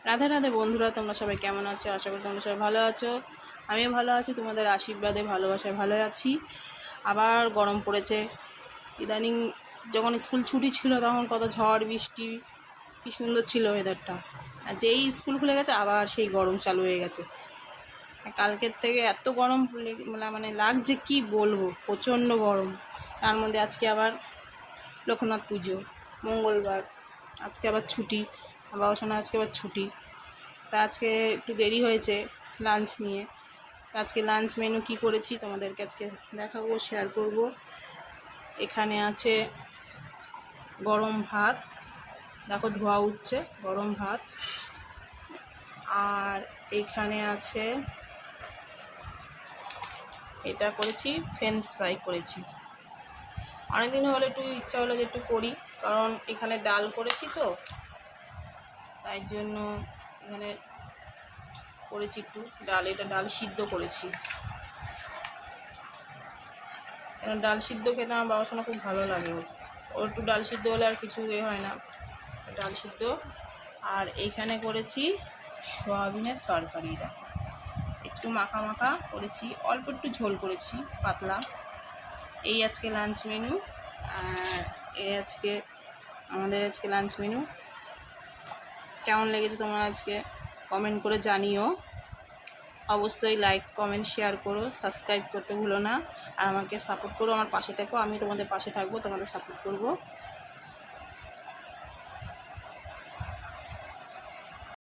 রাধে রাধে বন্ধুরা, তোমরা সবাই কেমন আছো? আশা করি তোমরা সবাই ভালো আছো। আমিও ভালো আছি, তোমাদের আশীর্বাদে ভালোবাসায় ভালো আছি। আবার গরম পড়েছে ইদানিং। যখন স্কুল ছুটি ছিল তখন কত ঝড় বৃষ্টি, কী সুন্দর ছিল ওয়েদারটা। আর যেই স্কুল খুলে গেছে আবার সেই গরম চালু হয়ে গেছে। কালকের থেকে এত গরম মানে লাগছে কি বলবো, প্রচণ্ড গরম। তার মধ্যে আজকে আবার লোকনাথ পুজো, মঙ্গলবার, আজকে আবার ছুটি, বাবা শোনা আজকে আবার ছুটি। তা আজকে একটু দেরি হয়েছে লাঞ্চ নিয়ে। আজকে লাঞ্চ মেনু কি করেছি তোমাদেরকে আজকে দেখাবো, শেয়ার করব। এখানে আছে গরম ভাত, দেখো ধোয়া উঠছে, গরম ভাত। আর এখানে আছে এটা করেছি ফ্রেঞ্চ ফ্রাই করেছি। অনেকদিন হলে একটু ইচ্ছা হলো যে একটু করি, কারণ এখানে ডাল করেছি তো, তাই জন্য এখানে করেছি একটু ডাল। এটা ডাল সিদ্ধ করেছি, কারণ ডাল সিদ্ধ খেতে আমার বাবার শোনা খুব ভালো লাগে। ওর একটু ডাল সিদ্ধ হলে আর কিছু হয় না, ডাল সিদ্ধ। আর এইখানে করেছি সয়াবিনের তরকারি, দেখো একটু মাখা মাখা করেছি, অল্প একটু ঝোল করেছি পাতলা। এই আজকে লাঞ্চ মেনু। আর এই আজকে আমাদের আজকে লাঞ্চ মেনু। কেমন লেগেছে তোমরা আজকে কমেন্ট করে জানিও। অবশ্যই লাইক কমেন্ট শেয়ার করো, সাবস্ক্রাইব করতে ভুলো না। আর আমাকে সাপোর্ট করো, আমার পাশে থেকো, আমি তোমাদের পাশে থাকবো, তোমাদের সাপোর্ট করবো।